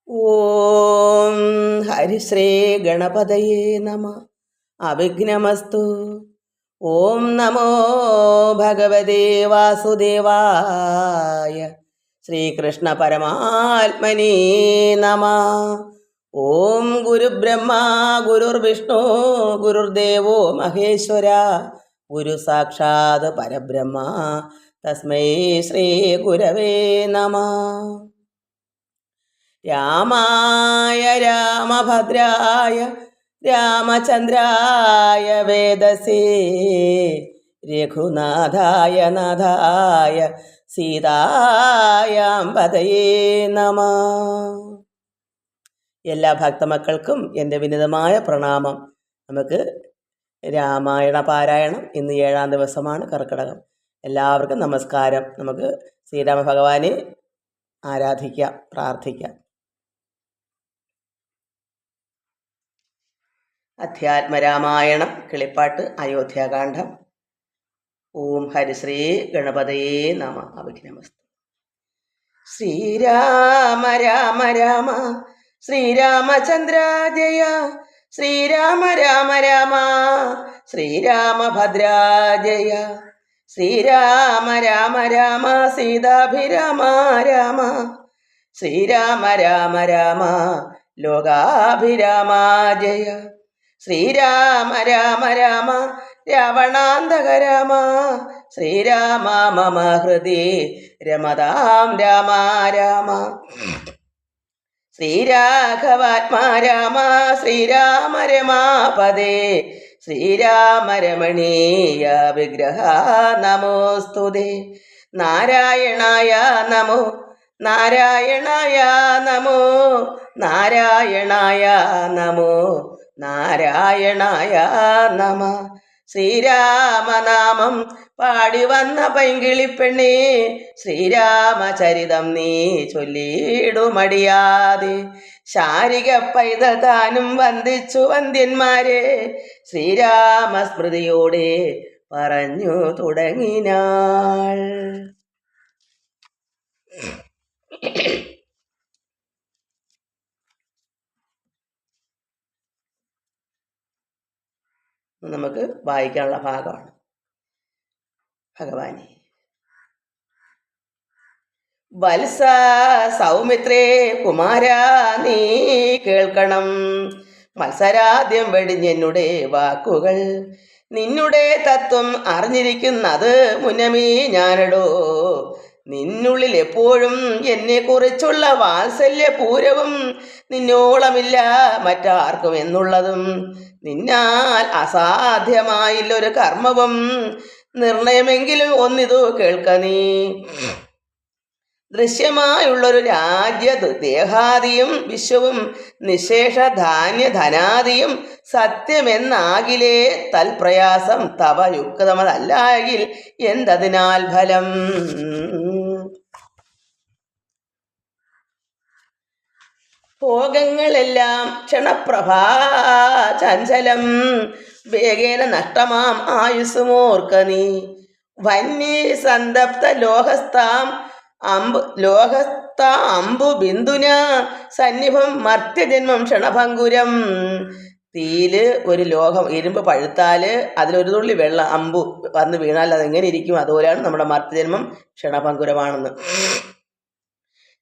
ഓം ഹരിശ്രീ ഗണപതയേ നമ. അവിഘ്നമസ്തു. ഓം നമോ ഭഗവതേ വാസുദേവായ. ശ്രീകൃഷ്ണ പരമാത്മനേ നമ. ഓം ഗുരുബ്രഹ്മ ഗുരുർവിഷ്ണു ഗുരുർദേവോ മഹേശ്വര. ഗുരു സാക്ഷാത് പരബ്രഹ്മ തസ്മൈ ശ്രീ ഗുരവേ നമ. രാമായ രാമഭദ്രായ രാമചന്ദ്രായ വേദസേ രഘുനാഥായ നാഥായ സീതായാം പതയേ നമ. എല്ലാ ഭക്തമക്കൾക്കും എൻ്റെ വിനീതമായ പ്രണാമം. നമുക്ക് രാമായണ പാരായണം ഇന്ന് 7-ാം ദിവസമാണ്, കർക്കിടകം. എല്ലാവർക്കും നമസ്കാരം. നമുക്ക് ശ്രീരാമ ഭഗവാനെ ആരാധിക്കാം, പ്രാർത്ഥിക്കാം. അധ്യാത്മരാമായണം കിളിപ്പാട്ട് അയോധ്യാകാന്ഡം. ഓം ഹരിശ്രീ ഗണപതയേ നമ. അവിഘ്നമസ്തു. ശ്രീരാമ രാമ രാമ ശ്രീരാമചന്ദ്ര ജയ. ശ്രീരാമ രാമ രാമ ശ്രീരാമഭദ്ര ജയ. ശ്രീരാമ രാമ രാമ സീതാഭിരാമ രാമ. ശ്രീരാമ രാമ രാമ ലോകാഭിരാമ ജയ. ശ്രീരാമ രാമ രാമ രാവണാന്തക രാമ. ശ്രീരാമ മമ ഹൃദി രമതാം രാമ രാമ. ശ്രീരാഘവാത്മാ രാമ ശ്രീരാമ രമാപദേ. ശ്രീരാമ രമണീയ വിഗ്രഹ നമോസ്തുതേ. നാരായണായ നമോ നാരായണായ നമോ നാരായണായ നമോ നാരായണായ നമ. ശ്രീരാമനാമം പാടി വന്ന പൈങ്കിളിപ്പെണ്ണേ, ശ്രീരാമചരിതം നീ ചൊല്ലിയിടുമടിയാതെ. ശാരിക പൈതൽ താനും വന്ദിച്ചു വന്ദ്യന്മാരെ, ശ്രീരാമസ്മൃതിയോടെ പറഞ്ഞു തുടങ്ങിനാൾ. നമുക്ക് വായിക്കാനുള്ള ഭാഗമാണ്. ഭഗവാനെ വത്സ സൗമിത്രേ കുമാരാ നീ കേൾക്കണം. മത്സരാദ്യം വെടിഞ്ഞെന്നുടെ വാക്കുകൾ. നിന്നുടെ തത്വം അറിഞ്ഞിരിക്കുന്നത് മുന്നമേ ഞാനടോ. നിന്നുള്ളിൽ എപ്പോഴും എന്നെ കുറിച്ചുള്ള വാത്സല്യപൂരവും നിന്നോളമില്ല മറ്റാർക്കും എന്നുള്ളതും. നിന്നാൽ അസാധ്യമായില്ലൊരു കർമ്മവും. നിർണയമെങ്കിലും ഒന്നിതു കേൾക്ക നീ. ദൃശ്യമായുള്ളൊരു രാജ്യ ദേഹാദിയും വിശ്വവും നിശേഷ ധാന്യധനാദിയും സത്യമെന്നാകിലേ തൽപ്രയാസം തവ യുക്തമതല്ലാകിൽ എന്തതിനാൽ ഫലം. ഭോഗങ്ങളെല്ലാം ക്ഷണപ്രഭാ ചഞ്ചലം. വേഗേന നഷ്ടമാം ആയുസ്സുമോർക്ക നീ. വന്യേ സന്തപ്ത അമ്പു ബിന്ദുന സന്നിഭം മർത്യജന്മം ക്ഷണഭങ്കുരം. തീയില് ഒരു ലോഹം ഇരുമ്പ് പഴുത്താല് അതിലൊരു തുള്ളി വെള്ളം അമ്പു വന്ന് വീണാൽ അതെങ്ങനെ ഇരിക്കും? അതുപോലെയാണ് നമ്മുടെ മർത്യജന്മം, ക്ഷണഭങ്കുരമാണെന്ന്.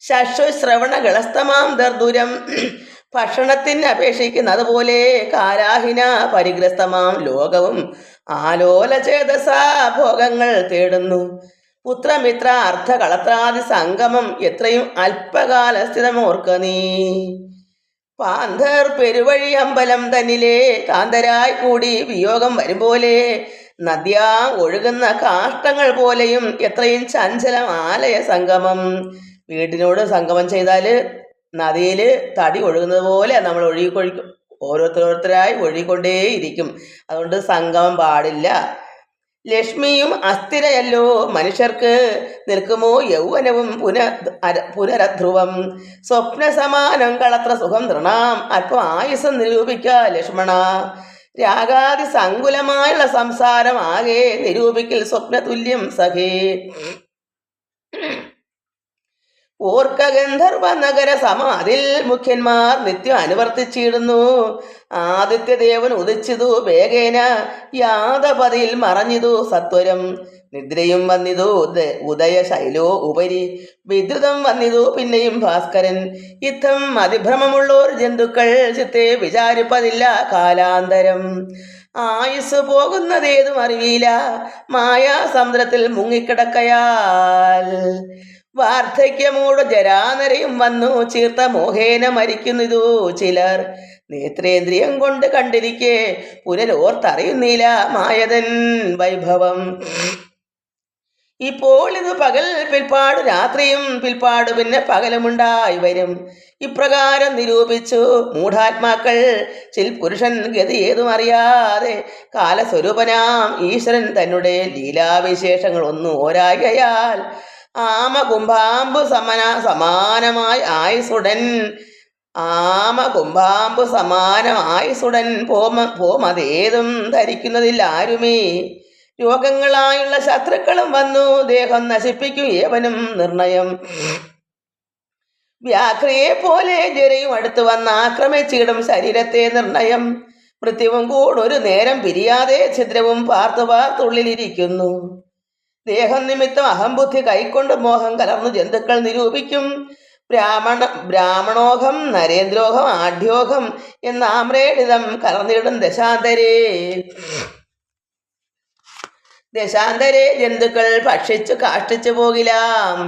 ശശ്വശ്രവണ ഗളസ്തമാം ദർദുരം. ഭക്ഷണത്തിന് അപേക്ഷിക്കുന്ന അതുപോലെ കാരാഹിന പരിഗ്രസ്തമാം ലോകവും. ആലോലചേതസാ ഭോഗങ്ങൾ തേടുന്നു. പുത്രമിത്ര അർത്ഥ കളത്രാദി സംഗമം എത്രയും അല്പകാലസ്ഥിതമോർക്ക നീ. പാന്തർ പെരുവഴി അമ്പലം തന്നിലെ കാന്തരായി കൂടി വിയോഗം വരുമ്പോലെ. നദ്യാ ഒഴുകുന്ന കാഷ്ടങ്ങൾ പോലെയും എത്രയും ചഞ്ചലം ആലയ സംഗമം. വീട്ടിനോട് സംഗമം ചെയ്താൽ നദിയിൽ തടി ഒഴുകുന്നത് പോലെ നമ്മൾ ഓരോരുത്തരായി ഒഴുകിക്കൊണ്ടേയിരിക്കും. അതുകൊണ്ട് സംഗമം പാടില്ല. ലക്ഷ്മിയും അസ്ഥിരയല്ലോ മനുഷ്യർക്ക്. നിൽക്കുമോ യൗവനവും പുനരധ്രുവം. സ്വപ്ന സമാനം കളത്ര സുഖം തൃണാം. അല്പം ആയുസം നിരൂപിക്ക ലക്ഷ്മണ. രാഗാതി സങ്കുലമായുള്ള സംസാരം ആകെ നിരൂപിക്കൽ സ്വപ്നതുല്യം സഖേ. ഓർക്ക ഗന്ധർവ നഗര സമാതിൽ മുഖ്യന്മാർ നിത്യം അനുവർത്തിച്ചിടുന്നു. ആദിത്യദേവൻ ഉദിച്ചിതു വേഗേന, യാദപതിയിൽ മറഞ്ഞിതു സത്വരം. നിദ്രയും വന്നിതു ഉദയശൈലോ ഉപരി, വിദ്യുതം വന്നിതു പിന്നെയും ഭാസ്കരൻ. യുദ്ധം അതിഭ്രമമുള്ളോർ ജന്തുക്കൾ ചിത്തെ വിചാരിപ്പതില്ല കാലാന്തരം. ആയുസ് പോകുന്നതേതും അറിവില്ല, മായാസമുദ്രത്തിൽ മുങ്ങിക്കിടക്കയാൽ. വാർദ്ധക്യമോട് ജരാനരയും വന്നു, ചീർത്ത മോഹേന മരിക്കുന്നിതു ചിലർ. നേത്രേന്ദ്രിയം കൊണ്ട് കണ്ടിരിക്കെ പുനരോർത്തറിയുന്നില്ല മായതൻ വൈഭവം. ഇപ്പോൾ ഇത് പകൽ, പിൽപ്പാട് രാത്രിയും, പിൽപ്പാട് പിന്നെ പകലുമുണ്ടായി വരും. ഇപ്രകാരം നിരൂപിച്ചു മൂഢാത്മാക്കൾ. ചിൽ പുരുഷൻ ഗതി ഏതും അറിയാതെ കാലസ്വരൂപനാം ഈശ്വരൻ തന്നെ ലീലാവിശേഷങ്ങൾ ഒന്നും ഓരാകയാൽ ആമ കുംഭാമ്പു സമാനമായി ആയുസുടൻ പോമതേതും ധരിക്കുന്നതിൽ ആരുമേ. രോഗങ്ങളായുള്ള ശത്രുക്കളും വന്നു, ദേഹം നശിപ്പിക്കും ഏവനും നിർണയം. വ്യാഘ്രയെ പോലെ ജരയും അടുത്തു വന്ന് ആക്രമിച്ചിടും ശരീരത്തെ നിർണയം. മൃത്യുവും കൂടൊരു നേരം പിരിയാതെ ഛിദ്രവും പാർത്തുള്ളിലിരിക്കുന്നു. ദേഹം നിമിത്തം അഹംബുദ്ധി കൈക്കൊണ്ട് മോഹം കലർന്നു ജന്തുക്കൾ നിരൂപിക്കും. ബ്രാഹ്മണോഹം നരേന്ദ്രോഹം ആഢ്യോഹം എന്നാമ്രേഡിതം കലർന്നിടും ദശാന്തരെ ജന്തുക്കൾ ഭക്ഷിച്ചു കാഷ്ടിച്ചു പോകിലാം.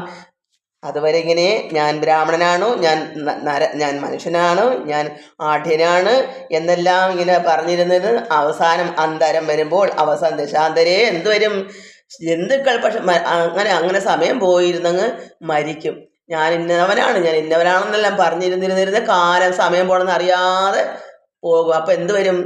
അതുവരെ ഇങ്ങനെ ഞാൻ ബ്രാഹ്മണനാണു, ഞാൻ മനുഷ്യനാണ്, ഞാൻ ആഢ്യനാണ് എന്നെല്ലാം ഇങ്ങനെ പറഞ്ഞിരുന്നത് അവസാനം അന്തരം വരുമ്പോൾ അവസാനം ദശാന്തരെ എന്തുവരും? ജന്തുക്കൾ പക്ഷെ അങ്ങനെ സമയം പോയിരുന്നങ്ങ് മരിക്കും. ഞാൻ ഇന്നവനാണെന്നെല്ലാം പറഞ്ഞിരുന്നിരുന്നിരുന്ന കാലം സമയം പോണെന്ന് അറിയാതെ പോകും. അപ്പം എന്തുവരും?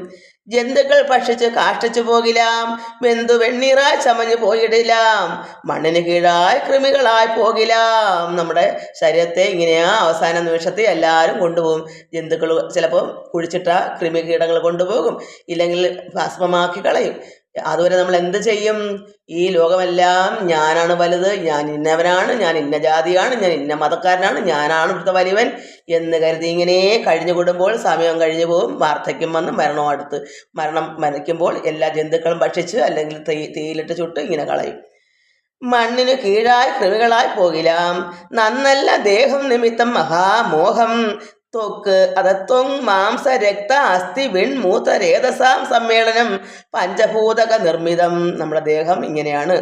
ജന്തുക്കൾ ഭക്ഷിച്ച് കാഷ്ടിച്ചു പോകിലാം. വെന്തു വെണ്ണീറായി ചമഞ്ഞു പോയിടിലാം. മണ്ണിന് കീഴായി കൃമികളായി പോകിലാം. നമ്മുടെ ശരീരത്തെ ഇങ്ങനെയാ അവസാന നിമിഷത്തെ എല്ലാവരും കൊണ്ടുപോകും. ജന്തുക്കൾ ചിലപ്പോൾ കുഴിച്ചിട്ട കൃമികീടങ്ങൾ കൊണ്ടുപോകും, ഇല്ലെങ്കിൽ ഭസ്മമാക്കി കളയും. അതുവരെ നമ്മൾ എന്ത് ചെയ്യും? ഈ ലോകമെല്ലാം ഞാനാണ് വലുത്, ഞാൻ ഇന്നവനാണ്, ഞാൻ ഇന്ന ജാതിയാണ്, ഞാൻ ഇന്ന മതക്കാരനാണ്, ഞാനാണ് ഇവിടുത്തെ വലിയവൻ എന്ന് കരുതി ഇങ്ങനെ കഴിഞ്ഞു കൂടുമ്പോൾ സമയം കഴിഞ്ഞു പോകും. വാർദ്ധക്യം വന്ന് മരിക്കുമ്പോൾ എല്ലാ ജന്തുക്കളും ഭക്ഷിച്ച് അല്ലെങ്കിൽ തീയിലിട്ട് ചുട്ട് ഇങ്ങനെ കളയും. മണ്ണിന് കീഴായി കൃമികളായി പോകിലാം. നന്നല്ല ദേഹം നിമിത്തം മഹാമോഹം. ത്വക്ക് ത്വങ് മാംസ രക്ത അസ്ഥി വിൺമൂത്ര രേതസാം സമ്മേളനം പഞ്ചഭൂതക നിർമ്മിതം. നമ്മുടെ ദേഹം ഇങ്ങനെയാണ്.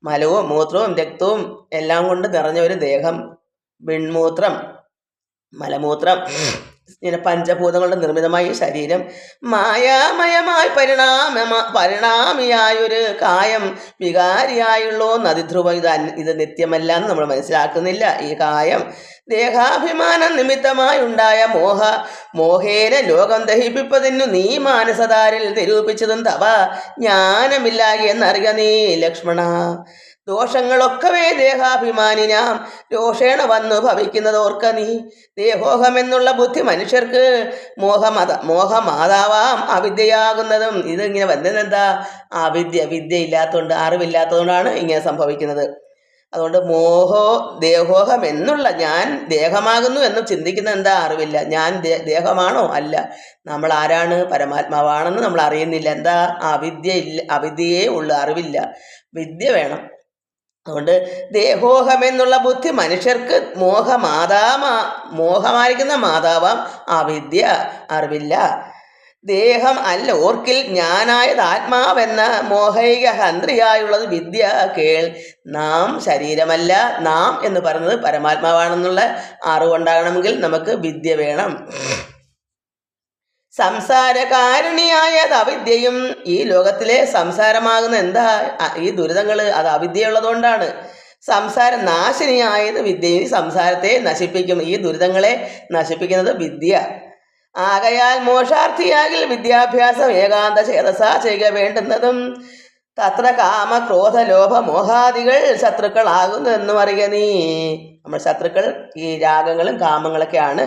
മലവും മൂത്രവും രക്തവും എല്ലാം കൊണ്ട് നിറഞ്ഞ ഒരു ദേഹം. വിൺമൂത്രം, മലമൂത്രം, ഇങ്ങനെ പഞ്ചഭൂതങ്ങളുടെ നിർമ്മിതമായ ശരീരം. മായാമയമായി പരിണാമിയായൊരു കായം. വികാരിയായുള്ളോ നദിധ്രുവം. ഇത് നിത്യമല്ല എന്ന് നമ്മൾ മനസ്സിലാക്കുന്നില്ല. ഈ കായം ദേഹാഭിമാനം നിമിത്തമായി ഉണ്ടായ മോഹേന ലോകം ദഹിപ്പിപ്പതിനു നീ മാനസതാരിൽ നിരൂപിച്ചതും തവ ജ്ഞാനമില്ലായി എന്നറിയ നീ ലക്ഷ്മണ. ദോഷങ്ങളൊക്കവേ ദേഹാഭിമാനിനാം രോഷേണ വന്നു ഭവിക്കുന്നതോർക്ക നീ. ദേഹോഹമെന്നുള്ള ബുദ്ധി മനുഷ്യർക്ക് മോഹമാതാവാം അവിദ്യയാകുന്നതും. ഇതിങ്ങനെ വന്നതെന്താ? വിദ്യ ഇല്ലാത്തതുകൊണ്ട്, അറിവില്ലാത്തതുകൊണ്ടാണ് ഇങ്ങനെ സംഭവിക്കുന്നത്. അതുകൊണ്ട് ദേഹോഹം എന്നുള്ള ഞാൻ ദേഹമാകുന്നു എന്ന് ചിന്തിക്കുന്ന എന്താ? അറിവില്ല. ഞാൻ ദേഹമാണോ? അല്ല. നമ്മൾ ആരാണ്? പരമാത്മാവാണെന്ന് നമ്മൾ അറിയുന്നില്ല. എന്താ? അവിദ്യയേ ഉള്ളു, അറിവില്ല. വിദ്യ വേണം. അതുകൊണ്ട് ദേഹോഹമെന്നുള്ള ബുദ്ധി മനുഷ്യർക്ക് മോഹമായിരിക്കുന്ന മാതാവാം അവിദ്യ, അറിവില്ല. ദേഹം അല്ല ഓർക്കിൽ ഞാനായത് ആത്മാവെന്ന മോഹൈക ഹന്ത്രിയായുള്ളത് വിദ്യ കേൾ. നാം ശരീരമല്ല, നാം എന്ന് പറയുന്നത് പരമാത്മാവാണെന്നുള്ള അറിവുണ്ടാകണമെങ്കിൽ നമുക്ക് വിദ്യ വേണം. സംസാരകാരണിയായത് അവിദ്യയും. ഈ ലോകത്തിലെ സംസാരമാകുന്ന എന്താ? ഈ ദുരിതങ്ങൾ അത് അവിദ്യയുള്ളതുകൊണ്ടാണ്. സംസാര നാശിനിയായത് വിദ്യയും. സംസാരത്തെ നശിപ്പിക്കും, ഈ ദുരിതങ്ങളെ നശിപ്പിക്കുന്നത് വിദ്യ. ആകയാൽ മോക്ഷാർത്ഥിയാകിൽ വിദ്യാഭ്യാസം ഏകാന്ത ചേതസാ ചെയ്യുക വേണ്ടുന്നതും. തത്ര കാമ ക്രോധ ലോഭ മോഹാദികൾ ശത്രുക്കളാകുന്നു എന്നും അറിയുക നീ. നമ്മൾ ശത്രുക്കൾ ഈ രാഗങ്ങളും കാമങ്ങളൊക്കെയാണ്.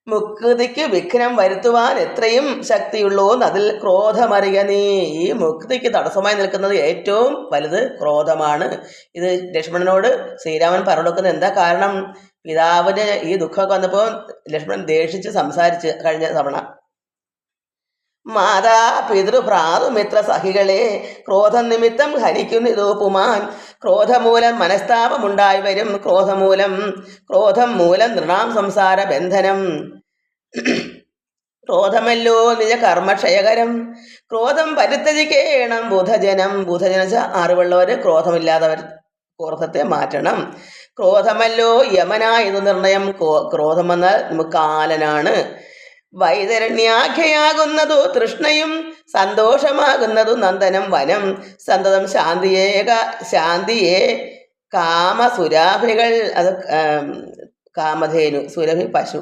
മുക്തിക്ക് വിഘ്നം വരുത്തുവാൻ എത്രയും ശക്തിയുള്ളൂന്ന് അതിൽ ക്രോധമറിയ നീ. ഈ മുക്തിക്ക് തടസ്സമായി നിൽക്കുന്നത് ഏറ്റവും വലുത് ക്രോധമാണ്. ഇത് ലക്ഷ്മണനോട് ശ്രീരാമൻ പറഞ്ഞു കൊടുക്കുന്നത് എന്താ കാരണം? പിതാവിന് ഈ ദുഃഖമൊക്കെ വന്നപ്പോൾ ലക്ഷ്മണൻ ദേഷിച്ച് സംസാരിച്ച് കഴിഞ്ഞ തവണ. മാതാ പിതൃ ഭ്രാതുമിത്ര സഹികളെ ക്രോധം നിമിത്തം ഹനിക്കുന്നിതു പുമാൻ. ക്രോധമൂലം മനസ്താപമുണ്ടായി വരും. ക്രോധം മൂലം നൃണാം സംസാര ബന്ധനം. ക്രോധമല്ലോ നിജ കർമ്മക്ഷയകരം. ക്രോധം പരിത്യജിക്കേണം ബുധജനം. ബുധജന അറിവുള്ളവര് ക്രോധമില്ലാത്തവർ ക്രോധത്തെ മാറ്റണം. ക്രോധമല്ലോ യമനായത് നിർണയം. ക്രോധമെന്നാൽ നമുക്ക് കാലനാണ്. വൈതരണ്യാഖ്യയാകുന്നതു തൃഷ്ണയും സന്തോഷമാകുന്നതു നന്ദനം വനം. സന്തതം ശാന്തിയെ കാമസുരാഭികൾ, അത് കാമധേനു, സുരഭി പശു.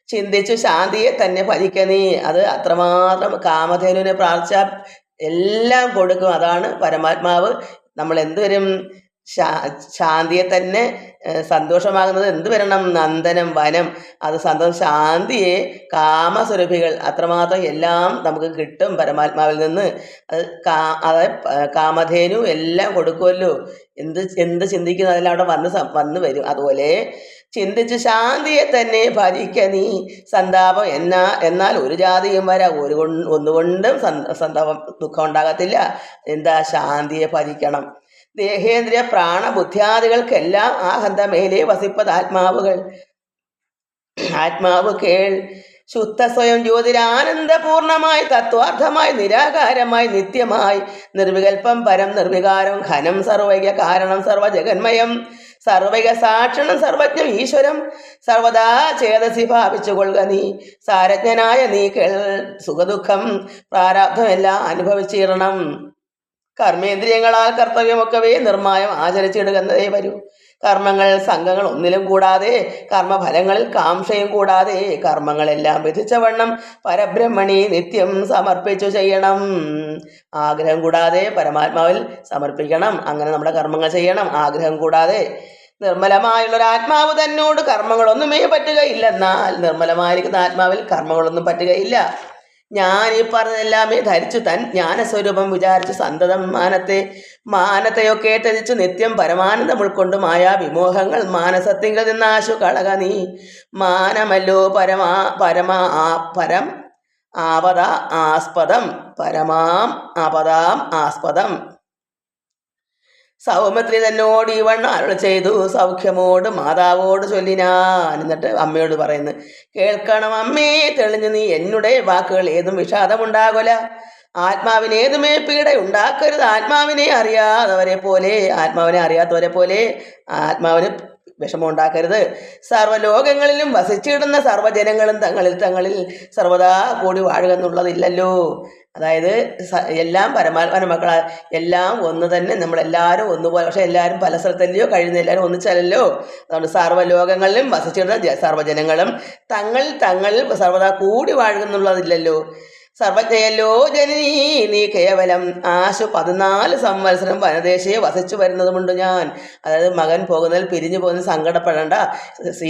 ചിന്തിച്ചു ശാന്തിയെ തന്നെ ഭജിക്ക നീ. അത് അത്രമാത്രം കാമധേനുവിനെ പ്രാർത്ഥിച്ചാൽ എല്ലാം കൊടുക്കും. അതാണ് പരമാത്മാവ്. നമ്മൾ എന്തുവരും ശാന്തിയെ തന്നെ സന്തോഷമാകുന്നത് എന്ത് വരണം? നന്ദനം വനം. അത് ശാന്തിയെ കാമസുരഭികൾ, അത്രമാത്രം എല്ലാം നമുക്ക് കിട്ടും പരമാത്മാവിൽ നിന്ന്. അത് കാമധേനു എല്ലാം കൊടുക്കുമല്ലോ. എന്ത് ചിന്തിക്കുന്നു അതെല്ലാം അവിടെ വന്ന് വരും. അതുപോലെ ചിന്തിച്ച് ശാന്തിയെ തന്നെ ഭജിക്ക നീ. സന്താപം എന്നാൽ ഒരു ജാതിയും ഒന്നുകൊണ്ടും സന്താപം ദുഃഖം ഉണ്ടാകത്തില്ല. എന്താ? ശാന്തിയെ ഭജിക്കണം. ദേഹേന്ദ്രിയ പ്രാണബുദ്ധ്യാദികൾക്കെല്ലാം ആഹന്തമേലെ വസിപ്പത് ആത്മാവ് കേൾ. ശുദ്ധ സ്വയം ജ്യോതിരാനന്ദപൂർണമായി തത്വാർത്ഥമായി നിരാകാരമായി നിത്യമായി നിർവികൽപ്പം പരം നിർവികാരം ഘനം സർവൈക കാരണം സർവജഗന്മയം സർവൈക സാക്ഷണം സർവജ്ഞം ഈശ്വരം സർവദാ ചേതസി ഭാവിച്ചുകൊള്ളുക നീ. സാരജ്ഞനായ നീ കേൾ. സുഖദുഃഖം പ്രാരാബ്ധമെല്ലാം അനുഭവിച്ചിടണം. കർമ്മേന്ദ്രിയങ്ങളാൽ കർത്തവ്യമൊക്കവേ നിർമ്മായം ആചരിച്ചിടുകന്നതേ വരൂ. കർമ്മങ്ങൾ സംഘങ്ങൾ ഒന്നിലും കൂടാതെ, കർമ്മഫലങ്ങളിൽ കാംക്ഷയും കൂടാതെ കർമ്മങ്ങളെല്ലാം വിധിച്ചവണ്ണം പരബ്രഹ്മണി നിത്യം സമർപ്പിച്ചു ചെയ്യണം. ആഗ്രഹം കൂടാതെ പരമാത്മാവിൽ സമർപ്പിക്കണം. അങ്ങനെ നമ്മുടെ കർമ്മങ്ങൾ ചെയ്യണം, ആഗ്രഹം കൂടാതെ. നിർമ്മലമായുള്ളൊരാത്മാവ് തന്നോട് കർമ്മങ്ങളൊന്നുമേ പറ്റുകയില്ലെന്നാൽ നിർമ്മലമായിരിക്കുന്ന ആത്മാവിൽ കർമ്മങ്ങളൊന്നും പറ്റുകയില്ല. ഞാൻ ഈ പറഞ്ഞതെല്ലാമേ ധരിച്ചു തൻ ജ്ഞാനസ്വരൂപം വിചാരിച്ചു സന്തതം മാനത്തെയൊക്കെ ത്യജിച്ചു നിത്യം പരമാനന്ദം ഉൾക്കൊണ്ട് മായാ വിമോഹങ്ങൾ മാനസത്തിങ്കിൽ നിന്നാശു കളക നീ. മാനമല്ലോ പരം ആപദാം ആസ്പദം. സൗമിത്രി തന്നോട് ഈ വണ്ണം അരുൾ ചെയ്തു. സൗഖ്യമോട് മാതാവോട് ചൊല്ലിനാൻ. എന്നിട്ട് അമ്മയോട് പറയുന്നു, കേൾക്കണം അമ്മേ തെളിഞ്ഞു നീ എന്നുടെ വാക്കുകൾ. ഏതും വിഷാദമുണ്ടാകൊല. ആത്മാവിനേതുമേ പീഡ ഉണ്ടാക്കരുത്. ആത്മാവിനെ അറിയാത്തവരെ പോലെ ആത്മാവിന് വിഷമം ഉണ്ടാക്കരുത്. സർവ്വലോകങ്ങളിലും വസിച്ചിടുന്ന സർവ്വജനങ്ങളും തങ്ങളിൽ സർവദാ കൂടി വാഴുക എന്നുള്ളതില്ലല്ലോ. അതായത് എല്ലാം പരമാത്മാവിന്റെ മക്കളാ, എല്ലാം ഒന്ന് തന്നെ. നമ്മളെല്ലാവരും ഒന്നുപോലെ, പക്ഷെ എല്ലാവരും പല സ്ഥലത്തല്ലയോ കഴിയുന്ന, എല്ലാവരും ഒന്നിച്ചല്ലോ. അതുകൊണ്ട് സർവ്വലോകങ്ങളിലും വസിച്ചിടുന്ന സർവ്വജനങ്ങളും തങ്ങളിൽ സർവദാ കൂടി വാഴുക എന്നുള്ളതില്ലല്ലോ. സർവജ്ഞയല്ലോ ജനനീ നീ കേവലം. ആശു 14 സംവത്സരം വനദേശയെ വസിച്ചു വരുന്നതുമുണ്ട് ഞാൻ. അതായത് മകൻ പോകുന്നതിൽ പിരിഞ്ഞു പോകുന്നതിൽ സങ്കടപ്പെടേണ്ട.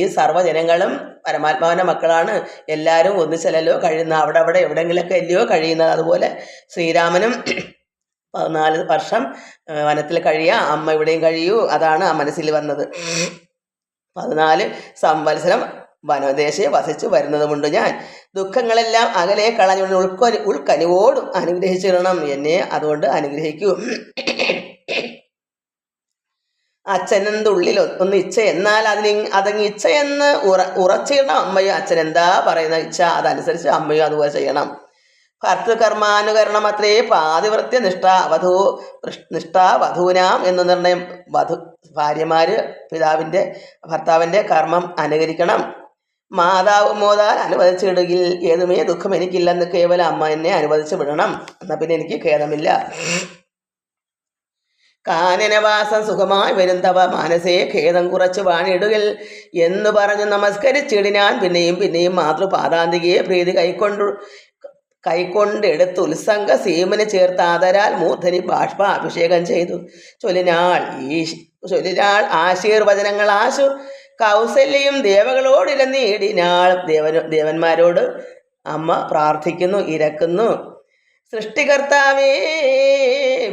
ഈ സർവ്വജനങ്ങളും പരമാത്മാവിൻ്റെ മക്കളാണ്. എല്ലാവരും ഒന്നിച്ചല്ലോ കഴിയുന്ന, അവിടെ എവിടെയെങ്കിലൊക്കെ അല്ലയോ കഴിയുന്നത്. അതുപോലെ ശ്രീരാമനും 14 വർഷം വനത്തിൽ കഴിയുക, അമ്മ ഇവിടെയും കഴിയൂ. അതാണ് ആ മനസ്സിൽ വന്നത്. 14 സംവത്സരം വനദേശയെ വസിച്ചു വരുന്നതുമുണ്ട് ഞാൻ. ദുഃഖങ്ങളെല്ലാം അകലെ കളഞ്ഞുകൊണ്ട് ഉൾക്കനിവോടും അനുഗ്രഹിച്ചിടണം എന്നെ. അതുകൊണ്ട് അനുഗ്രഹിക്കൂ. അച്ഛനെന്തുള്ളിൽ ഒന്ന് ഇച്ഛ എന്നാൽ അതങ്ങ് ഇച്ഛ എന്ന് ഉറച്ചിടണം അമ്മയും. അച്ഛൻ എന്താ പറയുന്ന ഇച്ഛ അതനുസരിച്ച് അമ്മയും അതുപോലെ ചെയ്യണം. ഭർത്തൃകർമാനുകരണം അത്രേ പാതിവൃത്യ നിഷ്ഠാവധൂനാം എന്ന് നിർണയം. ഭാര്യമാര് ഭർത്താവിൻ്റെ കർമ്മം അനുകരിക്കണം. മാതാവ് മോതാൽ അനുവദിച്ചിടുകിൽ ഏതുമേ ദുഃഖം എനിക്കില്ലെന്ന് കേവലം അമ്മ എന്നെ അനുവദിച്ചു വിടണം. എന്നാൽ പിന്നെ എനിക്ക് ഖേദമില്ല. കാനനവാസം സുഖമായി വരുന്നവ മനസ്സേ ഖേദം കുറച്ച് വാണിടുകിൽ എന്ന് പറഞ്ഞു നമസ്കരിച്ചിടിനാൻ. പിന്നെയും മാതൃപാദാന്തികയെ പ്രീതി കൈക്കൊണ്ടെടുത്ത് ഉത്സംഗ സീമന് ചേർത്ത് ആദരാൽ മൂർധനി ബാഷ്പ അഭിഷേകം ചെയ്തു. ചൊല്ലിനാൾ ആശീർവചനങ്ങൾ ആശു കൗസല്യയും ദേവകളോടിരുന്നീടിനാൾ. ദേവന്മാരോട് അമ്മ പ്രാർത്ഥിക്കുന്നു, ഇരക്കുന്നു. സൃഷ്ടികർത്താവേ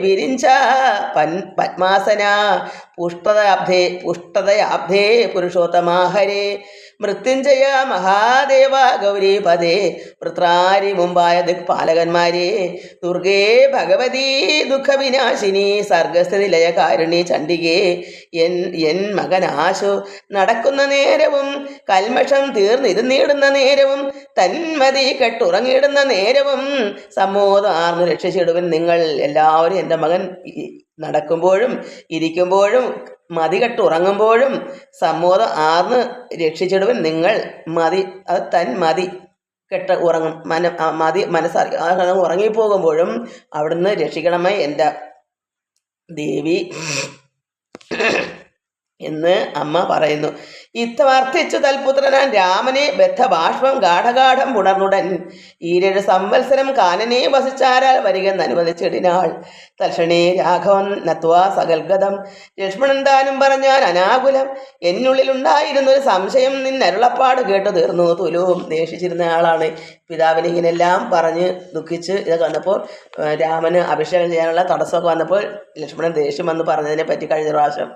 വിരിഞ്ച പത്മാസന പുഷ്ടതയാബ്ധേ പുരുഷോത്തമാഹരേ മൃത്യുഞ്ജയ മഹാദേവ ഗൗരീപദേ വൃത്രാരി മുമ്പായ ദിക്പാലകന്മാരെ ദുർഗേ ഭഗവതി ദുഃഖവിനാശിനി സർഗസ്ഥിതി ലയകാരുണി ചണ്ഡികേ എൻ മകനാശു നടക്കുന്ന നേരവും കൽമഷം തീർന്നിരുന്നിടുന്ന നേരവും തന്മതി കെട്ടുറങ്ങിയിടുന്ന നേരവും സമ്മോദം ആർന്ന് രക്ഷിച്ചിടുവൻ നിങ്ങൾ എല്ലാവരും. എൻ്റെ മകൻ നടക്കുമ്പോഴും ഇരിക്കുമ്പോഴും മതികെട്ടുറങ്ങുമ്പോഴും സമ്മോദം ആർന്ന് രക്ഷിച്ചിടുവൻ നിങ്ങൾ. അത് തന്മതി കെട്ട് ഉറങ്ങും മനസ്സറി ഉറങ്ങിപ്പോകുമ്പോഴും അവിടുന്ന് രക്ഷിക്കണമേ എൻ്റെ ദേവി എന്ന് അമ്മ പറയുന്നു. ഇത്തവർത്തിച്ചു തൽപുത്രനാൻ രാമനെ ബദ്ധബാഷ്പം ഗാഠഗാഠം പുണർന്നുടൻ 7 സംവത്സരം കാനനെ വസിച്ചാരാൽ വരികെന്ന് അനുവദിച്ചിടിനാൾ. തൽക്ഷണേ രാഘവൻ നത്വാ സകൽഗതം ലക്ഷ്മണൻ താനും പറഞ്ഞാൽ അനാകുലം എന്നുള്ളിലുണ്ടായിരുന്നൊരു സംശയം നിന്നരുളപ്പാട് കേട്ടു തീർന്നു. തുലവും ദേഷിച്ചിരുന്ന ആളാണ്. പിതാവിന് ഇങ്ങനെല്ലാം പറഞ്ഞ് ദുഃഖിച്ച് ഇതൊക്കെ വന്നപ്പോൾ രാമന് അഭിഷേകം ചെയ്യാനുള്ള തടസ്സമൊക്കെ വന്നപ്പോൾ ലക്ഷ്മണൻ ദേഷ്യം വന്ന് പറഞ്ഞതിനെ പറ്റി കഴിഞ്ഞ പ്രാവശ്യം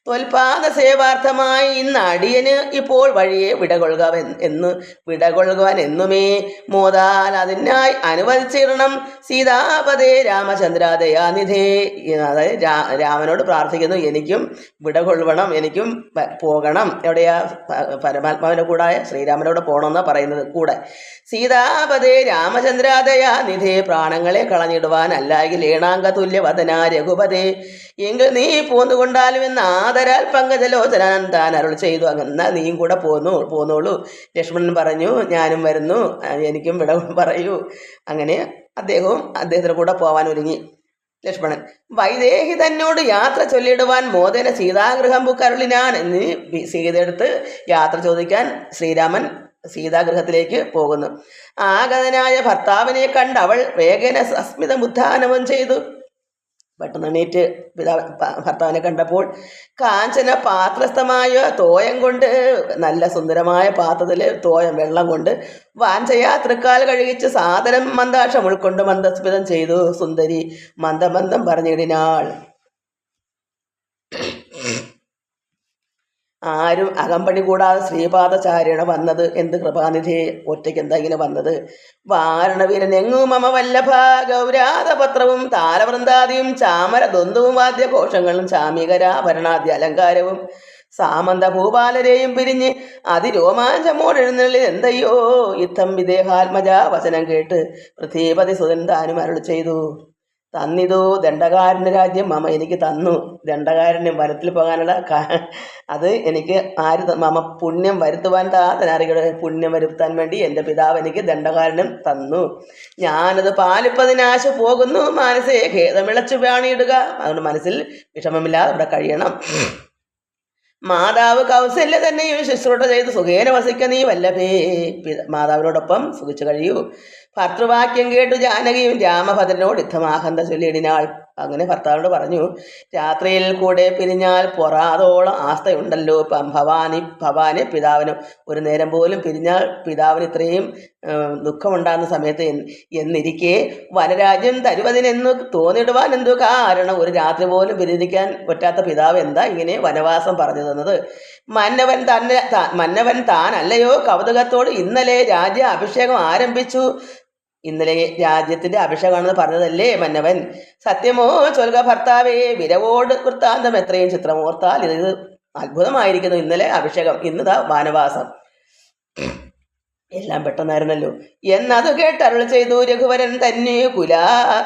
ത്വൽപാദ സേവാർത്ഥമായി ഇന്ന് അടിയന് ഇപ്പോൾ വഴിയെ വിടകൊള്ളുവാൻ എന്നുമേ മോദാൽ അതിനായി അനുവദിച്ചിരണം സീതാപദേ രാമചന്ദ്രാദയാനിധേ. അതായത് രാമനോട് പ്രാർത്ഥിക്കുന്നു, എനിക്കും വിടകൊള്ളണം, എനിക്കും പോകണം. എവിടെയാ? പരമാത്മാവിൻ്റെ കൂടായ ശ്രീരാമനോട് പോകണമെന്നാണ് പറയുന്നത്. കൂടെ സീതാപദേ രാമചന്ദ്രാദയാനിധേ പ്രാണങ്ങളെ കളഞ്ഞിടുവാൻ അല്ലായെങ്കിൽ ഏണാംഗ തുല്യവദന രഘുപതേ എങ്കിൽ നീ പോന്നുകൊണ്ടാലും എന്ന് ആദരാൽ പങ്കജലോചനാൻ താൻ അരുൾ ചെയ്തു. അങ്ങനെ നീയും കൂടെ പോന്നോളൂ. ലക്ഷ്മണൻ പറഞ്ഞു, ഞാനും വരുന്നു, എനിക്കും വിട പറയൂ. അങ്ങനെ അദ്ദേഹത്തിന് കൂടെ പോവാൻ ഒരുങ്ങി ലക്ഷ്മണൻ. വൈദേഹി തന്നോട് യാത്ര ചൊല്ലിടുവാൻ മോദന സീതാഗൃഹം ബുക്കരുളിനാൻ എന്ന് സീതയെടുത്ത് യാത്ര ചോദിക്കാൻ ശ്രീരാമൻ സീതാഗൃഹത്തിലേക്ക് പോകുന്നു. ആഗതനായ ഭർത്താവിനെ കണ്ട് അവൾ വേഗന സസ്മിത ഉദ്ധാനവും ചെയ്തു. പെട്ടെന്ന് എണീറ്റ് ഭർത്താവിനെ കണ്ടപ്പോൾ കാഞ്ചന പാത്രസ്ഥമായ തോയം കൊണ്ട്, നല്ല സുന്ദരമായ പാത്രത്തിൽ തോയം വെള്ളം കൊണ്ട് വാഞ്ചയാ തൃക്കാൽ കഴുകിച്ച് സാദരം മന്ദാക്ഷം ഉൾക്കൊണ്ട് മന്ദസ്മിതം ചെയ്തു സുന്ദരി മന്ദമന്ദം പറഞ്ഞിടിനാൾ. ആരും അകമ്പടി കൂടാതെ ശ്രീപാദചാര്യണ വന്നത്. എന്ത് കൃപാനിധി, ഒറ്റയ്ക്ക് എന്താ ഇങ്ങനെ വന്നത്? വാരണവീരനെങ്ങു മമ വല്ലഭ ഗൗരാതപത്രവും താലവൃന്ദാദിയും ചാമര ദ്വന്ദ്വും വാദ്യഘോഷങ്ങളും ചാമികരാഭരണാദ്യ അലങ്കാരവും സാമന്ത ഭൂപാലരെയും പിരിഞ്ഞ് അതിരോമാഞ്ചമോടെഴുന്നള്ളി എന്തയ്യോ യുദ്ധം വിദേഹാത്മജ വചനം കേട്ട് പൃഥ്വീപതി സുതൻ താനും അരുൾ ചെയ്തു. തന്നിതോ ദണ്ഡകാരണ്യ രാജ്യം മമ എനിക്ക് തന്നു. ദണ്ഡകാരണ്യം വനത്തിൽ പോകാനുള്ള അത് എനിക്ക് മമ പുണ്യം വരുത്തുവാൻ താതനറിയുടെ പുണ്യം വരുത്താൻ വേണ്ടി എൻ്റെ പിതാവ് എനിക്ക് ദണ്ഡകാരണ്യം തന്നു. ഞാനത് പാലിപ്പതിനാശ പോകുന്നു. മനസ്സേ ഖേദമിളച്ചു വാണിയിടുക. അതുകൊണ്ട് മനസ്സിൽ വിഷമമില്ലാതെ ഇവിടെ കഴിയണം. മാതാവ് കൗസല്യ തന്നെയും ശുശ്രൂഷ ചെയ്ത് സുഖേന വസിക്ക നീ വല്ലഭേ. മാതാവിനോടൊപ്പം സുഖിച്ചു കഴിയൂ. ഭർത്തൃവാക്യം കേട്ടു ജാനകിയും രാമഭദ്രനോട് യുദ്ധമാഹന്ത ചൊല്ലിയിടിനാൾ. അങ്ങനെ ഭർത്താവിനോട് പറഞ്ഞു, രാത്രിയിൽ കൂടെ പിരിഞ്ഞാൽ പൊറാതോളം ആസ്തയുണ്ടല്ലോ ഭവാന് പിതാവിനും. ഒരു നേരം പോലും പിരിഞ്ഞാൽ പിതാവിന് ഇത്രയും ദുഃഖമുണ്ടാകുന്ന സമയത്ത് എന്നിരിക്കെ വനരാജ്യം തരുവതിനെന്നു തോന്നിടുവാൻ എന്തു കാരണം? ഒരു രാത്രി പോലും പിരിഞ്ഞിരിക്കാൻ പറ്റാത്ത പിതാവ് എന്താ ഇങ്ങനെ വനവാസം പറഞ്ഞു തന്നത്? മന്നവൻ താൻ അല്ലയോ കൗതുകത്തോട് ഇന്നലെ രാജ്യ അഭിഷേകം ആരംഭിച്ചു. ഇന്നലെ രാജ്യത്തിന്റെ അഭിഷേകമാണെന്ന് പറഞ്ഞതല്ലേ മന്നവൻ? സത്യമോ ചൊൽക ഭർത്താവേ, വിരവോട് വൃത്താന്തം എത്രയും ചിത്രമോർത്താൽ ഇത് അത്ഭുതമായിരിക്കുന്നു. ഇന്നലെ അഭിഷേകം, ഇന്നതാ വാനവാസം, എല്ലാം പെട്ടെന്നായിരുന്നല്ലോ എന്നത് കേട്ടരുൾ ചെയ്തു രഘുവരൻ.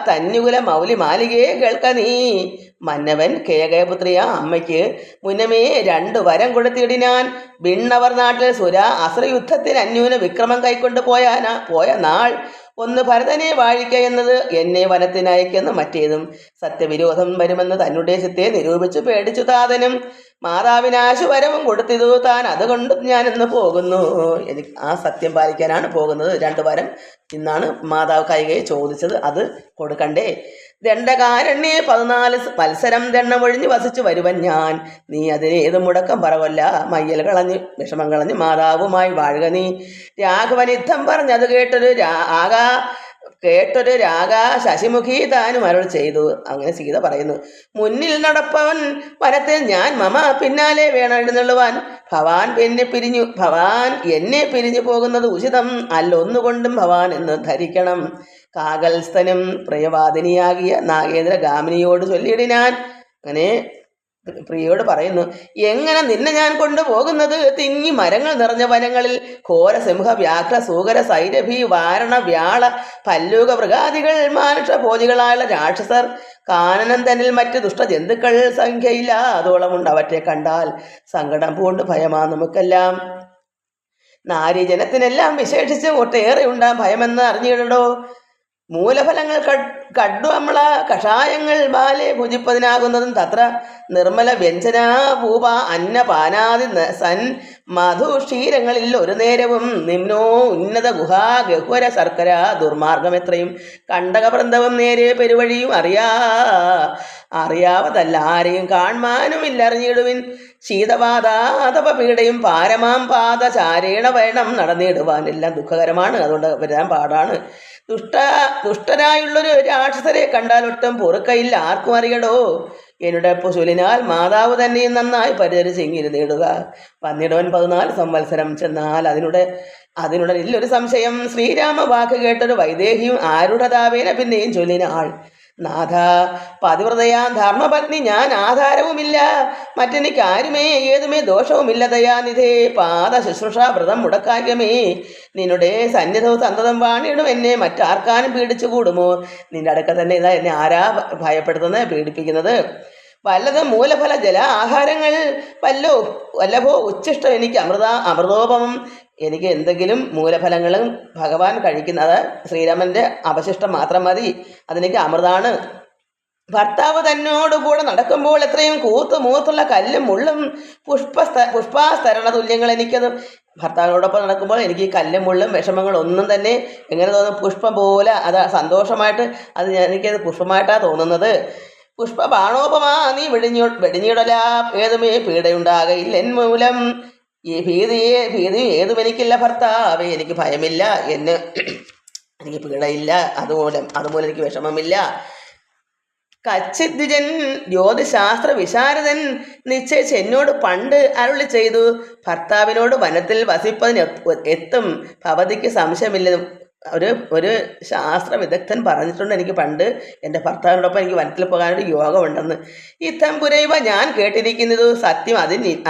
തന്നുകുല മൗലി മാലികയെ കേൾക്ക നീ. മന്നവൻ കേകയപുത്രിയ അമ്മയ്ക്ക് മുന്നമേ 2 വരം കൊടുത്തിടിനാൻ. വിണ്ണവർ നാട്ടിൽ അസുരയുദ്ധത്തിന് അന്യൂന വിക്രമം കൈക്കൊണ്ട് പോയ നാൾ ഒന്ന് ഭരതനെ വാഴിക്ക എന്നത്, എന്നെ വനത്തിനയക്കെന്ന് മറ്റേതും. സത്യവിരോധം വരുമെന്ന് തന്നുദ്ദേശത്തെ നിരൂപിച്ചു പേടിച്ചു താതനും. മാതാവിനാശു വരവും കൊടുത്തിതു താൻ, അതുകൊണ്ട് ഞാനിന്ന് പോകുന്നു. എനിക്ക് ആ സത്യം പാലിക്കാനാണ് പോകുന്നത്. 2 വരം ഇന്നാണ് മാതാവ് കൈകയെ ചോദിച്ചത്, അത് കൊടുക്കണ്ടേ? ദണ്ഡകാരണ്യെ 14 മത്സരം ദണ്ണമൊഴിഞ്ഞ് വസിച്ചു വരുവൻ ഞാൻ. നീ അതിനേത് മുടക്കം പറവല്ല. മയ്യൽ കളഞ്ഞ് വിഷമം കളഞ്ഞ് മാതാവുമായി വാഴുക നീ. രാഘവൻ യുദ്ധം പറഞ്ഞത് കേട്ടൊരു കേട്ടൊരു രാഗ ശശിമുഖി താനും അരുൾ ചെയ്തു. അങ്ങനെ സീത പറയുന്നു: മുന്നിൽ നടപ്പവൻ വനത്തിൽ ഞാൻ മമ പിന്നാലെ വേണം എഴുന്നള്ളുവാൻ. ഭവാൻ എന്നെ പിരിഞ്ഞു പോകുന്നത് ഉചിതം അല്ലൊന്നുകൊണ്ടും ഭവാൻ എന്ന് ധരിക്കണം. കാകൽസ്ഥനും പ്രിയവാദിനിയാകിയ നാഗേന്ദ്ര ഗാമിനിയോട് ചൊല്ലിയിടിനാൻ. അങ്ങനെ പ്രിയയോട് പറയുന്നു: എങ്ങനെ നിന്നെ ഞാൻ കൊണ്ടുപോകുന്നത്? തിങ്ങി മരങ്ങൾ നിറഞ്ഞ വനങ്ങളിൽ ഘോര സിംഹ വ്യാഘ്ര സൂകര സൈരഭി വാരണ വ്യാള പല്ലൂക മൃഗാദികൾ മാനുഷ ഭോജികളായുള്ള രാക്ഷസർ കാനനം തന്നിൽ മറ്റ് ദുഷ്ടജന്തുക്കൾ സംഖ്യയില്ലാതോളമുണ്ട്. അവറ്റെ കണ്ടാൽ സങ്കടം പൂണ്ട് ഭയമാ നമുക്കെല്ലാം. നാരീജനത്തിനെല്ലാം വിശേഷിച്ച് ഒട്ടേറെ ഉണ്ടാം ഭയമെന്ന് അറിഞ്ഞിടടോ. മൂലഫലങ്ങൾ കഡ്വമ്ല കഷായങ്ങൾ ബാലെ ഭുജിപ്പതിനാകുന്നതും തത്ര നിർമ്മല വ്യഞ്ജന ഭൂപ അന്നപാനാദി സൻ മധുക്ഷീരങ്ങളിൽ ഒരു നേരവും നിമ്നോ ഉന്നത ഗുഹാ ഗഹ്വര ശർക്കര ദുർമാർഗം എത്രയും കണ്ടകവൃന്ദവും നേരെ പെരുവഴിയും അറിയാവതല്ല ആരെയും കാൺമാനുമില്ല അറിഞ്ഞിടുവിൻ. ശീതപാതാതപ പീഡയും പാരമാം പാദചാരേണ വേണം നടന്നിടുവാൻ. എല്ലാം ദുഃഖകരമാണ്, അതുകൊണ്ട് വരാൻ പാടാണ്. ദുഷ്ടരായുള്ളൊരു രാക്ഷസരെ കണ്ടാൽ ഒട്ടും പൊറുക്കയില്ല ആർക്കും അറിയടോ. എന്നുടെ പുശുലിനാൽ മാതാവ് തന്നെയും നന്നായി പരിചരിച്ചെങ്കിലും നേടുക. വന്നിടവൻ 14 സംവത്സരം ചെന്നാൽ അതിനുടൻ ഇല്ലൊരു സംശയം. ശ്രീരാമ വാക്ക് കേട്ടൊരു വൈദേഹിയും ആരുടതാവേന പിന്നെയും ചൊല്ലിനാൾ: നാഥ, പതിവ്രതയാം ധർമ്മപത്നി ഞാൻ, ആധാരവുമില്ല മറ്റെനിക്ക് ആരുമേ ഏതുമേ ദോഷവുമില്ല. ദയാനിധേ പാദ ശുശ്രൂഷ വ്രതം മുടക്കായമേ. നിന്നുടെ സന്നിധവും സന്തതം വാണിയിടും എന്നെ മറ്റാർക്കാനും പീഡിച്ചുകൂടുമോ? നിന്റെ അടുക്ക തന്നെ ഇതാ എന്നെ ആരാ ഭയപ്പെടുത്തുന്നത്, പീഡിപ്പിക്കുന്നത്? വല്ലതും മൂലഫല ജല ആഹാരങ്ങൾ വല്ലഭോ ഉച്ഛിഷ്ടം എനിക്ക് അമൃതോപമം. എനിക്ക് എന്തെങ്കിലും മൂലഫലങ്ങളും ഭഗവാൻ കഴിക്കുന്നത് ശ്രീരാമന്റെ അവശിഷ്ടം മാത്രം മതി, അതെനിക്ക് അമൃതാണ്. ഭർത്താവ് തന്നോടുകൂടെ നടക്കുമ്പോൾ എത്രയും മൂത്തുള്ള കല്ലും മുള്ളും പുഷ്പാസ്തരണ തുല്യങ്ങൾ എനിക്കത്. ഭർത്താവിനോടൊപ്പം നടക്കുമ്പോൾ എനിക്ക് ഈ കല്ലും മുള്ളും വിഷമങ്ങളും ഒന്നും തന്നെ എങ്ങനെ തോന്നും? പുഷ്പം പോലെ, അത് സന്തോഷമായിട്ട്, അത് എനിക്കത് പുഷ്പമായിട്ടാണ് തോന്നുന്നത്. പുഷ്പബാണോപമാ നീ വെടിഞ്ഞിടല ഏതുമേ പീഡയുണ്ടാകയില്ല എൻ മൂലം. ഈ ഭീതിയും ഏതും എനിക്കില്ല ഭർത്താവേ. എനിക്ക് ഭയമില്ല, എനിക്ക് പീഡയില്ല, അതുമൂലം എനിക്ക് വിഷമമില്ല. കച്ചിദ്വിജൻ ജ്യോതിശാസ്ത്ര വിശാരദൻ നിശ്ചയിച്ച് എന്നോട് പണ്ട് അരുളി ചെയ്തു: ഭർത്താവിനോട് വനത്തിൽ വസിപ്പതിന് എത്തും ഭവതിക്ക് സംശയമില്ല. ഒരു ശാസ്ത്ര വിദഗ്ധൻ പറഞ്ഞിട്ടുണ്ട് എനിക്ക് പണ്ട് എൻ്റെ ഭർത്താവിനോടൊപ്പം എനിക്ക് വനത്തിൽ പോകാനൊരു യോഗമുണ്ടെന്ന്. ഇത്തം പുരൈവ ഞാൻ കേട്ടിരിക്കുന്നത് സത്യം.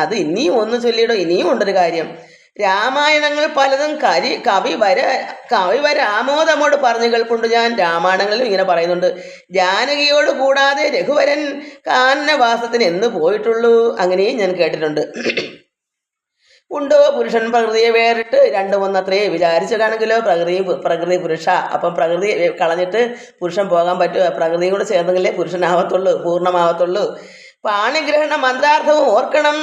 അത് ഇനിയും ഒന്ന് ചൊല്ലിയിടോ. ഇനിയും ഉണ്ടൊരു കാര്യം. രാമായണങ്ങൾ പലതും കവിവര ആമോദമോട് പറഞ്ഞു കേൾക്കൊണ്ട് ഞാൻ. രാമായണങ്ങളിലും ഇങ്ങനെ പറയുന്നുണ്ട്: ജാനകിയോട് കൂടാതെ രഘുവരൻ കാനനവാസത്തിന് എന്ന് പോയിട്ടുള്ളൂ. അങ്ങനെയും ഞാൻ കേട്ടിട്ടുണ്ട്. ഉണ്ടോ പുരുഷൻ പ്രകൃതിയെ വേറിട്ട് രണ്ടും ഒന്നത്രേ വിചാരിച്ചിട്ടാണെങ്കിലോ പ്രകൃതി പുരുഷ. അപ്പം പ്രകൃതി കളഞ്ഞിട്ട് പുരുഷൻ പോകാൻ പറ്റുമോ? പ്രകൃതിയും കൂടെ ചേർന്നെങ്കിലേ പുരുഷനാവത്തുള്ളൂ, പൂർണ്ണമാവത്തുള്ളൂ. പാണിഗ്രഹണ മന്ത്രാർത്ഥവും ഓർക്കണം.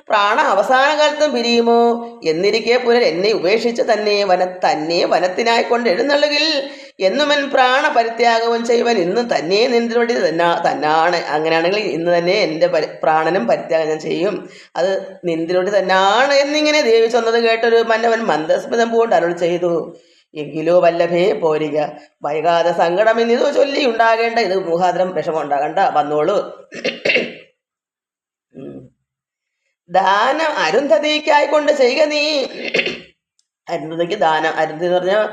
പ്രാണ അവസാന കാലത്തും പിരിയുമോ എന്നിരിക്കെ പുനർ എന്നെ ഉപേക്ഷിച്ച് തന്നെ വനത്തിനായിക്കൊണ്ട് എഴുന്നള്ളുകിൽ എന്നുമൻ പ്രാണ പരിത്യാഗവും ചെയ്യുവൻ. ഇന്ന് തന്നെ നിന്റെ തന്നാണ്. അങ്ങനെയാണെങ്കിൽ ഇന്ന് തന്നെ എൻ്റെ പ്രാണനും പരിത്യാഗം ഞാൻ ചെയ്യും. അത് നിന്തിലൊടി തന്നാണ് എന്നിങ്ങനെ ദേവി ചൊന്നത് കേട്ടൊരു മന്നവൻ മന്ദസ്മിതം പൂണ്ട് അരുൾ ചെയ്തു: എങ്കിലോ വല്ലഭേ പോരിക, വൈകാതെ സങ്കടം എന്നിതു ചൊല്ലി ഉണ്ടാകേണ്ട. ഇത് മുഖാന്തരം വിഷമം ഉണ്ടാകണ്ട, വന്നോളൂ. ദാനം അരുന്ധതിക്കായിക്കൊണ്ട് ചെയ്യുക നീ. അരുന്ധതിക്ക് ദാനം, അരുന്ധതി എന്ന് പറഞ്ഞാൽ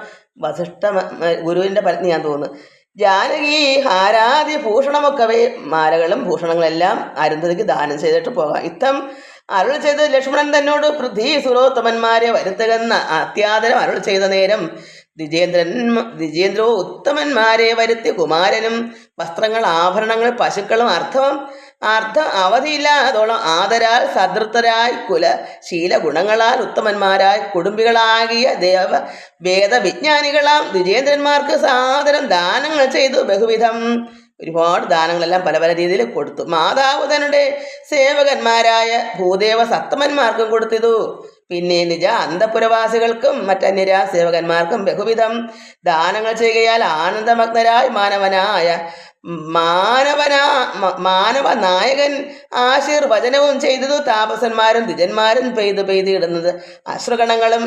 വസിഷ്ഠ ഗുരുവിൻ്റെ പത്നിയാൻ തോന്നുന്നു. ജാനകി ഹാരാദി ഭൂഷണമൊക്കവേ, മാലകളും ഭൂഷണങ്ങളെല്ലാം അരുന്ധതിക്ക് ദാനം ചെയ്തിട്ട് പോകാം. ഇത്തം അരുൾ ചെയ്ത് ലക്ഷ്മണൻ തന്നോട് പൃഥ്വി സുരോത്തമന്മാരെ വരുത്തുകെന്ന അത്യാദരം അരുൾ ചെയ്ത നേരം ദ്വിജേന്ദ്രോ ഉത്തമന്മാരെ വരുത്തി കുമാരനും വസ്ത്രങ്ങൾ ആഭരണങ്ങൾ പശുക്കളും അർത്ഥം അവധിയില്ലാതോളം ആദരാൽ സദൃത്തരായി ശീല ഗുണങ്ങളാൽ ഉത്തമന്മാരായി കുടുംബികളാകിയ വേദവിജ്ഞാനികളാം ദ്വിജേന്ദ്രന്മാർക്ക് സാദരം ദാനങ്ങൾ ചെയ്തു. ബഹുവിധം ഒരുപാട് ദാനങ്ങളെല്ലാം പല പല രീതിയിൽ കൊടുത്തു. മാതാവ് തന്നുടെ സേവകന്മാരായ ഭൂദേവ സത്തമന്മാർക്കും കൊടുത്തിതു. പിന്നെ നിജ അന്തപുരവാസികൾക്കും മറ്റന്യരാ സേവകന്മാർക്കും ബഹുവിധം ദാനങ്ങൾ ചെയ്യുകയാൽ ആനന്ദമഗ്നരായി മാനവനായകൻ ആശീർവചനവും ചെയ്തതു. താപസന്മാരും ദ്വിജന്മാരും പെയ്തിടുന്നത് അശ്രുഗണങ്ങളും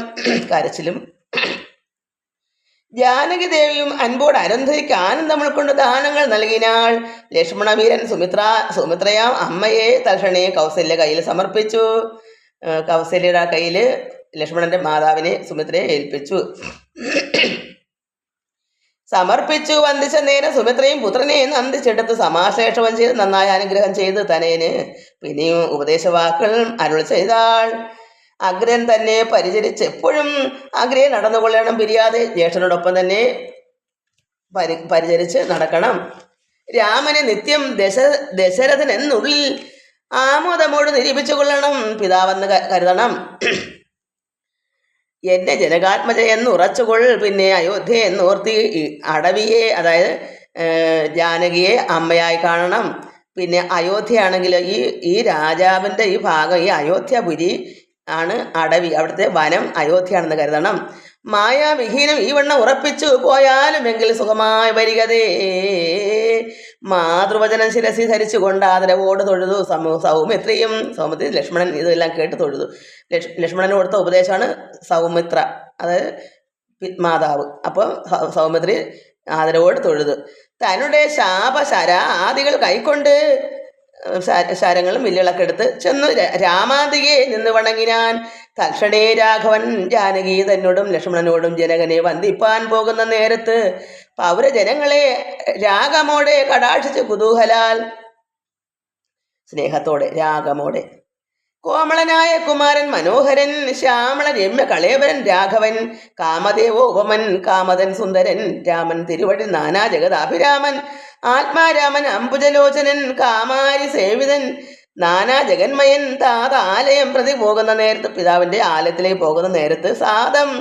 കരച്ചിലും ജാനകി ദേവിയും അൻപോട് അരുന്ധതിക്ക് ആനന്ദം ഉൾക്കൊണ്ട് ദാനങ്ങൾ നൽകിനാൾ. ലക്ഷ്മണവീരൻ സുമിത്രയാം അമ്മയെ തൽക്ഷണേ കൗസല്യ കയ്യിൽ സമർപ്പിച്ചു. കൗസല്യയുടെ കയ്യിൽ ലക്ഷ്മണന്റെ മാതാവിനെ സുമിത്രയെ ഏൽപ്പിച്ചു. സമർപ്പിച്ചു. വന്ദിച്ച നേരം സുമിത്രയും പുത്രനെയും നന്ദിച്ചെടുത്ത് സമാശ്ലേഷണം ചെയ്ത് നന്നായി അനുഗ്രഹം ചെയ്ത് തനയന് പിന്നെയും ഉപദേശവാക്കുകൾ അരുൾ ചെയ്താൾ. അഗ്രൻ തന്നെ പരിചരിച്ച് എപ്പോഴും അഗ്രയെ നടന്നുകൊള്ളണം, പിരിയാതെ ജ്യേഷ്ഠനോടൊപ്പം തന്നെ പരിചരിച്ച് നടക്കണം. രാമനെ നിത്യം ദശരഥൻ എന്നുള്ളിൽ ആമോദമോട് നിരൂപിച്ചു കൊള്ളണം, പിതാവെന്ന് കരുതണം. എന്നെ ജനകാത്മജ എന്ന് ഉറച്ചുകൊൾ. പിന്നെ അയോധ്യ എന്നോർത്തി അടവിയെ, അതായത് ജാനകിയെ അമ്മയായി കാണണം. പിന്നെ അയോധ്യയാണെങ്കിൽ ഈ രാജാവിൻ്റെ ഈ ഭാഗം, ഈ അയോധ്യപുരി ആണ് അടവി, അവിടുത്തെ വനം അയോധ്യയാണെന്ന് കരുതണം. മായാവിഹീനം ഈ വണ്ണം ഉറപ്പിച്ചു പോയാലുമെങ്കിൽ സുഖമായി വരികതേ. മാതൃവചനം ശിരസി ധരിച്ചുകൊണ്ട് ആദരവോട് തൊഴുതു. സൗമിത്രി ലക്ഷ്മണൻ ഇതെല്ലാം കേട്ട് തൊഴുതു. ലക്ഷ്മണന് കൊടുത്ത ഉപദേശമാണ് സൗമിത്ര, അതായത് മാതാവ്. അപ്പം സൗമിത്രി ആദരവോട് തൊഴുതു. തന്നുടെ ശാപശര ആദികൾ കൈക്കൊണ്ട് ശരങ്ങളും വില്ലുകളൊക്കെ എടുത്ത് ചെന്നു രാമാന്തികെ നിന്ന് വണങ്ങിനാൻ. തൽക്ഷണേ രാഘവൻ ജാനകി തന്നോടും ലക്ഷ്മണനോടും ജനകനെ വന്ദിപ്പാൻ പോകുന്ന നേരത്ത് പൗരജനങ്ങളെ രാഗമോടെ കടാക്ഷിച്ച് കുതൂഹലാൽ, സ്നേഹത്തോടെ രാഗമോടെ, കോമളനായ കുമാരൻ മനോഹരൻ ശ്യാമള രമ്യ കളേവരൻ രാഘവൻ, കാമദേവോ ഉപമൻ കാമതൻ സുന്ദരൻ രാമൻ, തിരുവടി നാനാ ജഗദാഭിരാമൻ ആത്മാരാമൻ, അംബുജലോചനൻ കാമാരി സേവിതൻ, നാനാ ജഗന്മയൻ, ആലയം പ്രതി പോകുന്ന നേരത്ത്, പിതാവിന്റെ ആലയത്തിലേക്ക് പോകുന്ന നേരത്ത് സാദം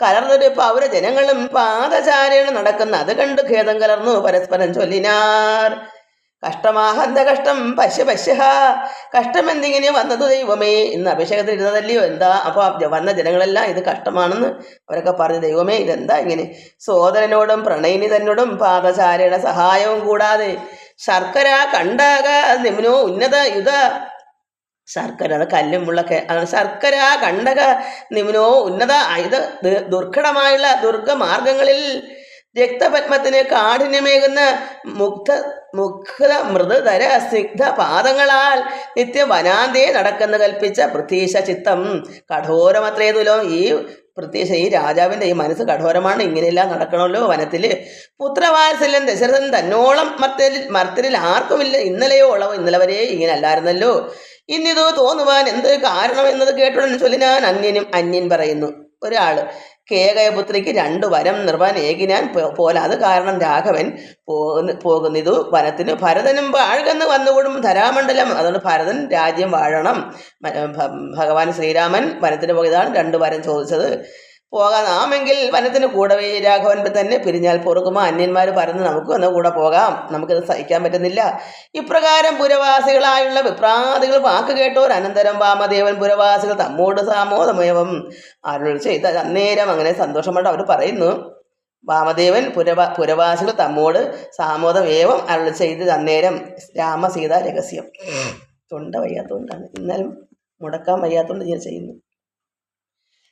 കലർന്നൊരു പൗരജനങ്ങളും പാദചാരേണ നടക്കുന്ന അത് കണ്ട് ഖേദം കലർന്നു പരസ്പരം ചൊല്ലിനാർ. കഷ്ടമാഹന്ത കഷ്ടം പശ്യ കഷ്ടം എന്തിങ്ങനെ വന്നത് ദൈവമേ. ഇന്ന് അഭിഷേകത്തിൽ ഇരുന്നതല്ലയോ, എന്താ അപ്പോൾ വന്ന ജനങ്ങളെല്ലാം ഇത് കഷ്ടമാണെന്ന് അവരൊക്കെ പറഞ്ഞു. ദൈവമേ ഇതെന്താ ഇങ്ങനെ. സോദരനോടും പ്രണയിനി തന്നോടും പാദചാരയുടെ സഹായവും കൂടാതെ ശർക്കര കണ്ടാക നിമ്നോ ഉന്നത യുധ, ശർക്കര അത് കല്ലും മുള്ളൊക്കെ, ശർക്കര കണ്ടക നിമ്നോ ഉന്നത ആയുധ ദുർഘടമായുള്ള ദുർഗമാർഗങ്ങളിൽ രക്തപത്മത്തിന് കാഠിന്യമേകുന്ന മുഗ്ധ മൃദുതര സ്നിഗ്ധ പാദങ്ങളാൽ നിത്യവനാന്തേ നടക്കുന്ന കൽപ്പിച്ച പൃഥ്വീശ ചിത്തം കഠോരമത്രേതുലോ. ഈ പൃഥ്വീശ, ഈ രാജാവിൻ്റെ ഈ മനസ്സ് കഠോരമാണ്, ഇങ്ങനെയെല്ലാം നടക്കണമല്ലോ വനത്തിൽ. പുത്രവാത്സല്യം ദശരഥൻ തന്നോളം മർത്തരിൽ ആർക്കുമില്ല. ഇന്നലെയോളവും ഇന്നലെ വരെ ഇങ്ങനെ അല്ലായിരുന്നല്ലോ. ഇന്നിത് തോന്നുവാൻ എന്ത് കാരണം എന്നത് കേട്ടുടൻ ചൊല്ലിനാൻ അന്യൻ പറയുന്നു. ഒരാൾ കേകയപുത്രിക്ക് 2 വരം നിർവാൻ ഏകിനാൻ പോലെ, അത് കാരണം രാഘവൻ പോകുന്നിതു വനത്തിന്. ഭരതനും വാഴുകെന്ന് വന്നുകൂടും ധരാമണ്ഡലം, അതുകൊണ്ട് ഭരതൻ രാജ്യം വാഴണം. ഭഗവാൻ ശ്രീരാമൻ വനത്തിന് പോയതാണ് 2 വരം ചോദിച്ചത്. പോകാനാമെങ്കിൽ വനത്തിന് കൂടവേ രാഘവൻ തന്നെ പിരിഞ്ഞാൽ പൊറുക്കുമോ. അന്യന്മാർ പറഞ്ഞ് നമുക്ക് വന്ന കൂടെ പോകാം, നമുക്കിത് സഹിക്കാൻ പറ്റുന്നില്ല. ഇപ്രകാരം പുരവാസികളായുള്ള വിപ്രാദികൾ വാക്ക് കേട്ടോർ. അനന്തരം വാമദേവൻ പുരവാസികൾ തമ്മോട് സാമോദമേവം അരുൾ ചെയ്ത അന്നേരം, അങ്ങനെ സന്തോഷമായിട്ട് അവർ പറയുന്നു. വാമദേവൻ പുരവാസികൾ തമ്മോട് സാമോദമേവം അരുൾ ചെയ്ത് അന്നേരം രാമസീത രഹസ്യം. തൊണ്ട വയ്യാത്തതുകൊണ്ടാണ്, എന്നാലും മുടക്കാൻ വയ്യാത്തതുകൊണ്ട് ഞാൻ ചെയ്യുന്നു.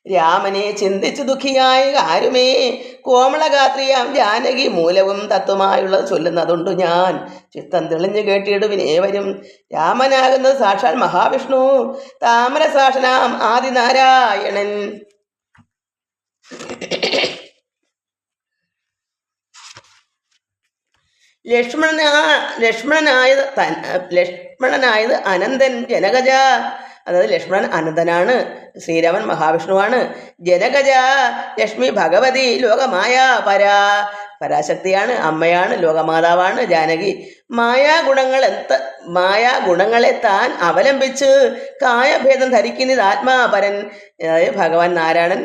രാമനെ ചിന്തിച്ചു ദുഃഖിയായ ആരുമേ കോമളഗാത്രിയാം ജാനകി മൂലവും തത്വമായുള്ളത് ചൊല്ലുന്നതുണ്ട് ഞാൻ. ചിത്തം തെളിഞ്ഞു കേട്ടിടുവിനേവരും. രാമനാകുന്നത് സാക്ഷാൽ മഹാവിഷ്ണു, താമരസാക്ഷനാം ആദിനാരായണൻ. ലക്ഷ്മണനായത് അനന്തൻ ജനകജ, അതായത് ലക്ഷ്മണൻ അനന്തനാണ്, ശ്രീരാമൻ മഹാവിഷ്ണുവാണ്. ജനകജ ലക്ഷ്മി ഭഗവതി ലോകമായ പരാശക്തിയാണ്, അമ്മയാണ്, ലോകമാതാവാണ് ജാനകി. മായാഗുണങ്ങളെ താൻ അവലംബിച്ച് കായഭേദം ധരിക്കുന്നത് ആത്മാപരൻ, അതായത് ഭഗവാൻ നാരായണൻ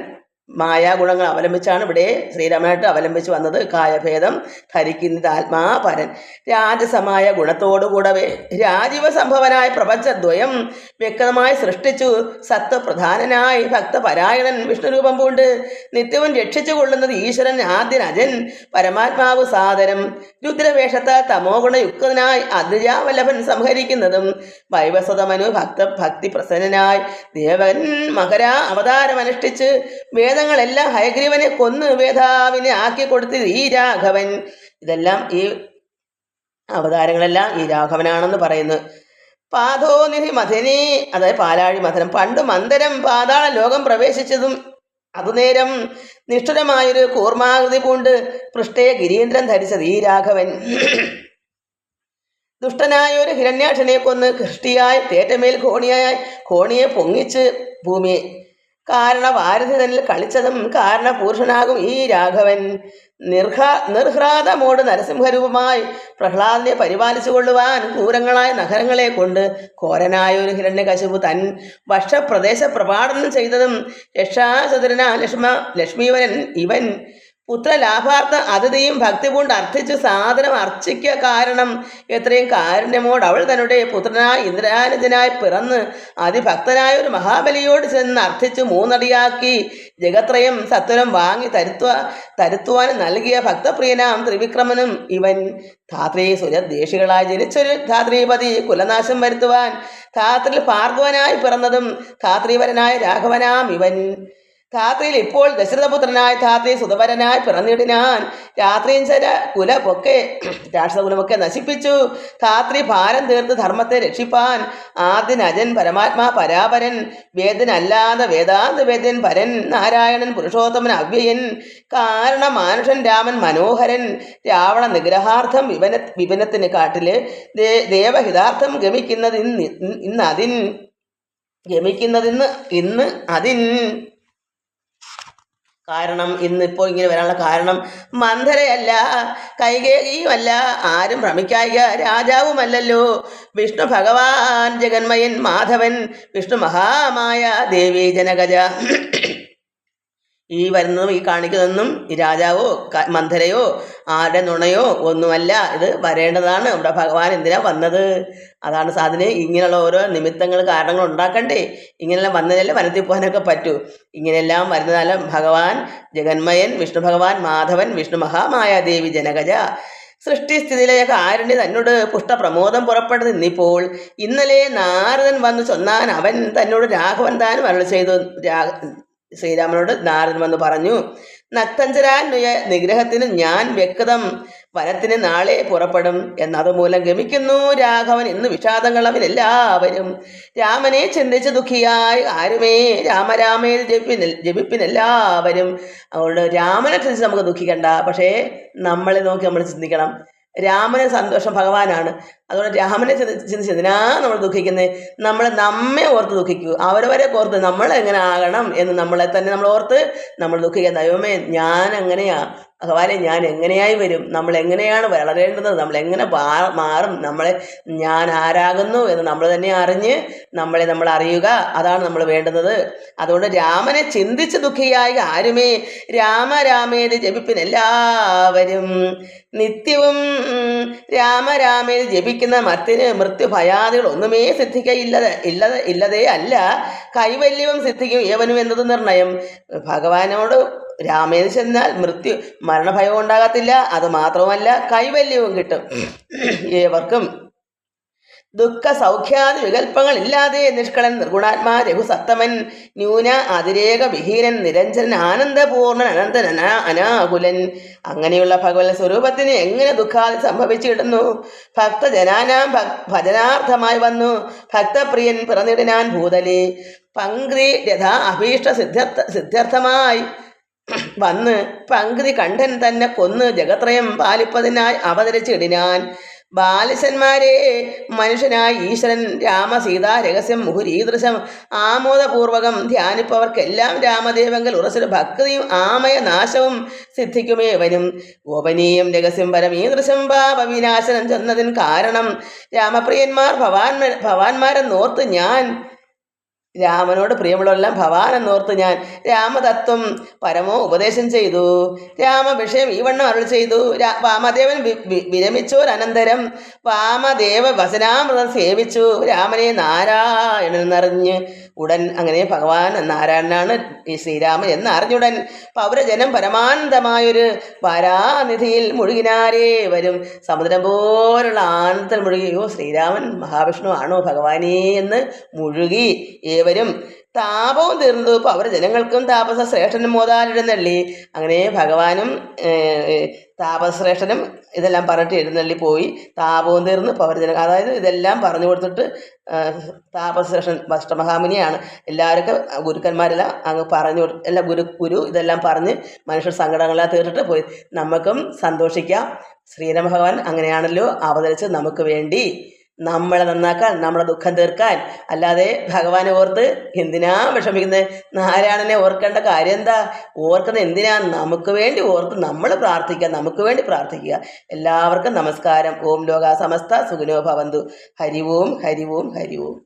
മായാഗുണങ്ങൾ അവലംബിച്ചാണ് ഇവിടെ ശ്രീരാമനായിട്ട് അവലംബിച്ച് വന്നത്. കായഭേദം ധരിക്കുന്നത് ആത്മാപരൻ. രാജസമായ ഗുണത്തോടുകൂടവേ രാജീവ സംഭവനായ പ്രപഞ്ചദ്വയം വ്യക്തമായി സൃഷ്ടിച്ചു. സത്വപ്രധാനനായി ഭക്തപരായണൻ വിഷ്ണുരൂപം പൂണ്ട് നിത്യവും രക്ഷിച്ചു കൊള്ളുന്നത് ഈശ്വരൻ ആദ്യനജൻ പരമാത്മാവ് സാദരം. രുദ്രവേഷത്താൽ തമോഗുണയുക്തനായി അദ്രിജാവല്ലഭൻ സംഹരിക്കുന്നതും വൈവസ്വതമനു ഭക്തി പ്രസന്നനായി ദേവൻ മകര അവതാരമനുഷ്ഠിച്ച് വേദ പ്രേതങ്ങളെല്ലാം ഹയഗ്രീവനെ കൊന്ന് വേധാവിനെ ആക്കി കൊടുത്തത് ഈ രാഘവൻ. ഇതെല്ലാം ഈ അവതാരങ്ങളെല്ലാം ഈ രാഘവനാണെന്ന് പറയുന്നു. പാതോനിധി മഥനി, അതായത് പാലാഴി മഥനം. പണ്ട് മന്ദരം പാതാള ലോകം പ്രവേശിച്ചതും അതുനേരം നിഷ്ഠുരമായൊരു കൂർമാകൃതി പൂണ്ട് പൃഷ്ഠയെ ഗിരീന്ദ്രൻ ധരിച്ചത് ഈ രാഘവൻ. ദുഷ്ടനായ ഒരു ഹിരണ്യാക്ഷനെ കൊന്ന് കൃഷ്ടിയായി തേറ്റമേൽ കോണിയെ പൊങ്ങിച്ച് ഭൂമിയെ കാരണവാരധി തന്നിൽ കളിച്ചതും കാരണപുരുഷനാകും ഈ രാഘവൻ. നിർഹ്രാദമോട് നരസിംഹരൂപമായി പ്രഹ്ലാദനെ പരിപാലിച്ചു കൊള്ളുവാൻ ക്രൂരങ്ങളായ നഗരങ്ങളെ കൊണ്ട് ഘോരനായ ഒരു ഹിരണ്യകശിപു തൻ വക്ഷപ്രദേശ പ്രപാടനം ചെയ്തതും രക്ഷാചതുരനാ ലക്ഷ്മീവരൻ ഇവൻ പുത്രലാഭാർത്ഥ അതിഥിയും ഭക്തി കൊണ്ട് അർത്ഥിച്ചു സാധനം അർച്ചിക്ക കാരണം എത്രയും കാരുണ്യമോട് അവൾ തന്നുടെ പുത്രനായി ഇന്ദ്രാനുജനായി പിറന്ന് അതിഭക്തനായ ഒരു മഹാബലിയോട് ചെന്ന് അർത്ഥിച്ചു മൂന്നടിയാക്കി ജഗത്രയം സത്വരം വാങ്ങി തരുത്തുവാൻ നൽകിയ ഭക്തപ്രിയനാം ത്രിവിക്രമനും ഇവൻ. ധാത്രി സുരദ്വേഷികളായി ജനിച്ചൊരു ധാത്രീപതി കുലനാശം വരുത്തുവാൻ ധാത്രിയിൽ ഭാർഗവനായി പിറന്നതും ധാത്രീവരനായ രാഘവനാം ഇവൻ. ധാത്രിയിൽ ഇപ്പോൾ ദശരഥപുത്രനായ ധാത്രി സുതവരനായി പിറന്നിടിനാൻ. രാത്രിഞ്ചര രാക്ഷസകുലമൊക്കെ നശിപ്പിച്ചു. ധാത്രി ഭാരം തീർത്ത് ധർമ്മത്തെ രക്ഷിപ്പാൻ ആദ്യനജൻ പരമാത്മാ പരാപരൻ വേദനല്ലാതെ വേദാന്ത വേദ്യൻ പരൻ നാരായണൻ പുരുഷോത്തമൻ അവ്യയൻ കാരണമാനുഷൻ രാമൻ മനോഹരൻ രാവണ നിഗ്രഹാർത്ഥം വിപനത്തിന് കാട്ടില് ദേവഹിതാർത്ഥം ഇന്ന് അതിൻ കാരണം ഇന്നിപ്പോൾ ഇങ്ങനെ വരാനുള്ള കാരണം മന്ധരയല്ല, കൈകേയിയുമല്ല, ആരും ഭ്രമിക്കായിക രാജാവുമല്ലല്ലോ. വിഷ്ണു ഭഗവാൻ ജഗന്മയൻ മാധവൻ വിഷ്ണു മഹാമായ ദേവി ജനകജ. ഈ വരുന്നതും ഈ കാണിക്കുന്നതൊന്നും ഈ രാജാവോ മന്ധരയോ ആരുടെ നുണയോ ഒന്നുമല്ല. ഇത് വരേണ്ടതാണ്. ഇവിടെ ഭഗവാൻ എന്തിനാ വന്നത്? അതാണ് സാധനം. ഇങ്ങനെയുള്ള ഓരോ നിമിത്തങ്ങൾ കാരണങ്ങൾ ഉണ്ടാക്കണ്ടേ? ഇങ്ങനെയെല്ലാം വന്നതല്ലേ വനത്തിൽ പോകാനൊക്കെ പറ്റൂ. ഇങ്ങനെയെല്ലാം വരുന്നതാലും ഭഗവാൻ ജഗന്മയൻ വിഷ്ണു ഭഗവാൻ മാധവൻ വിഷ്ണു മഹാമായ ദേവി ജനകജ. സൃഷ്ടിസ്ഥിതിയിലെ കാരുണ്യ തന്നോട് പുഷ്ടപ്രമോദം പുറപ്പെടുന്നത് ഇന്നിപ്പോൾ. ഇന്നലെ നാരദൻ വന്നു ചൊന്നാൻ അവൻ തന്നോട് രാഘവൻ താനും അരുളി ചെയ്തു. ശ്രീരാമനോട് നാരദൻ വന്ന് പറഞ്ഞു, നക്തഞ്ചരാന്വയ നിഗ്രഹത്തിന് ഞാൻ വ്യക്തം വനത്തിന് നാളെ പുറപ്പെടും എന്നതുമൂലം ഗമിക്കുന്നു രാഘവൻ ഇന്ന് വിഷാദങ്ങളവനെല്ലാവരും. രാമനെ ചിന്തിച്ച് ദുഃഖിയായി ആരുമേ രാമരാമേ ജപിപ്പിനെല്ലാവരും. അതുകൊണ്ട് രാമനെ ചിന്തിച്ച് നമുക്ക് ദുഃഖിക്കണ്ട, പക്ഷേ നമ്മളെ നോക്കി നമ്മൾ ചിന്തിക്കണം. രാമന് സന്തോഷം ഭഗവാനാണ്. അതുകൊണ്ട് രാമനെ ചിന്തിച്ച് എന്തിനാ നമ്മൾ ദുഃഖിക്കുന്നത്? നമ്മെ ഓർത്ത് ദുഃഖിക്കൂ. അവരവരെ ഓർത്ത് നമ്മൾ എങ്ങനെ ആകണം എന്ന് നമ്മളെ തന്നെ നമ്മൾ ഓർത്ത് നമ്മൾ ദുഃഖിക്കുക. ദൈവമേ ഞാൻ എങ്ങനെയാ, ഭഗവാനെ ഞാൻ എങ്ങനെയായി വരും, നമ്മൾ എങ്ങനെയാണ് വളരേണ്ടത്, നമ്മൾ എങ്ങനെ മാറും, ഞാൻ ആരാകുന്നു എന്ന് നമ്മൾ തന്നെ അറിഞ്ഞ് നമ്മൾ അറിയുക. അതാണ് നമ്മൾ വേണ്ടുന്നത്. അതുകൊണ്ട് രാമനെ ചിന്തിച്ച് ദുഃഖിയായി ആരുമേ രാമരാമേതി ജപിപ്പിനെല്ലാവരും. നിത്യവും രാമരാമേതി ജപിക്കുന്ന മർത്തിന് മൃത്യുഭയാദികൾ ഒന്നുമേ ഇല്ലതേ അല്ല. കൈവല്യവും സിദ്ധിക്കും ഏവനും എന്നത് നിർണയം. ഭഗവാനോട് രാമേതി ചെന്നാൽ മരണഭയം ഉണ്ടാകത്തില്ല. അത് മാത്രമല്ല കൈവല്യവും കിട്ടും. ഏവർക്കും ദുഃഖ സൗഖ്യാദി വികല്പങ്ങൾ ഇല്ലാതെ നിഷ്കളൻ നിർഗുണാത്മാ രഘുസത്തമൻ ന്യൂന അതിരേക വിഹീനൻ നിരഞ്ജനൻ ആനന്ദപൂർണൻ അനന്തൻ അനാകുലൻ. അങ്ങനെയുള്ള ഭഗവത് സ്വരൂപത്തിന് എങ്ങനെ ദുഃഖാദി സംഭവിച്ചിടുന്നു? ഭക്തജനാനാം ഭജനാർത്ഥമായി വന്നു ഭക്തപ്രിയൻ പിറന്നിടിനാൻ ഭൂതലേ. പങ്ക്തി രഥാ അഭീഷ്ട സിദ്ധ്യർത്ഥമായി വന്ന് പങ്ക്തി കണ്ഠൻ തന്നെ കൊന്ന് ജഗത്രയം പാലിപ്പതിനായി അവതരിച്ചിടിനാൻ. ബാലിശന്മാരെ മനുഷ്യനായി ഈശ്വരൻ രാമസീതാ രഹസ്യം മുഹുരീദൃശം ആമോദപൂർവകം ധ്യാനിപ്പവർക്കെല്ലാം രാമദേവങ്കൽ ഉറച്ചൊരു ഭക്തിയും ആമയ നാശവും സിദ്ധിക്കുമേവനും. ഗോപനീയം രഹസ്യം പരമീദൃശം പാപവിനാശനം ചെന്നതിന് കാരണം രാമപ്രിയന്മാർ ഭവാന്മാരെന്നോർത്ത് ഞാൻ രാമനോട് പ്രിയമുള്ളവരെല്ലാം ഭവാനെന്നോർത്ത് ഞാൻ രാമതത്വം പരമോ ഉപദേശം ചെയ്തു. രാമവിഷയം ഈ വണ്ണം അരുൾ ചെയ്തു. വാമദേവൻ വിരമിച്ചോരനന്തരം വാമദേവ വചനാമൃതം സേവിച്ചു രാമനെ നാരായണൻ എന്നറിഞ്ഞ് ഉടൻ. അങ്ങനെ ഭഗവാൻ നാരായണനാണ് ഈ ശ്രീരാമൻ എന്നറിഞ്ഞുടൻ പൗരജനം പരമാനന്ദമായൊരു വാരാനിധിയിൽ മുഴുകിനാരേ വരും. സമുദ്രം പോലുള്ള ആനന്ദത്തിൽ മുഴുകി ശ്രീരാമൻ മഹാവിഷ്ണു ആണോ ഭഗവാനേ എന്ന് മുഴുകി ഏവരും താപവും തീർന്നു. ഇപ്പോൾ അവർ ജനങ്ങൾക്കും താപസ ശ്രേഷ്ഠനും മോതാലെഴുന്നള്ളി. അങ്ങനെ ഭഗവാനും താപശ്രേഷ്ഠനും ഇതെല്ലാം പറഞ്ഞിട്ട് എഴുന്നള്ളി പോയി. താപവും തീർന്ന് പൗരജന, അതായത് ഇതെല്ലാം പറഞ്ഞു കൊടുത്തിട്ട് താപശ്രേഷ്ഠൻ ഭഷ്ടമഹാമുനിയാണ് എല്ലാവർക്കും ഗുരുക്കന്മാരെല്ലാം അങ്ങ് പറഞ്ഞു എല്ലാം ഗുരു ഇതെല്ലാം പറഞ്ഞ് മനുഷ്യർ സങ്കടങ്ങളെല്ലാം തീർത്തിട്ട് പോയി. നമുക്കും സന്തോഷിക്കാം. ശ്രീരാമ ഭഗവാൻ അങ്ങനെയാണല്ലോ അവതരിച്ച് നമുക്ക് വേണ്ടി നമ്മളെ നന്നാക്കാൻ, നമ്മുടെ ദുഃഖം തീർക്കാൻ. അല്ലാതെ ഭഗവാനെ ഓർത്ത് എന്തിനാ വിഷമിക്കുന്നത്? നാരായണനെ ഓർക്കേണ്ട കാര്യം എന്താ? ഓർക്കുന്നത് എന്തിനാ? നമുക്ക് വേണ്ടി ഓർത്ത് നമ്മൾ പ്രാർത്ഥിക്കുക, നമുക്ക് വേണ്ടി പ്രാർത്ഥിക്കുക. എല്ലാവർക്കും നമസ്കാരം. ഓം ലോകാ സമസ്ത സുഖിനോ ഭവന്തു. ഹരി ഓം, ഹരി ഓം, ഹരി ഓം.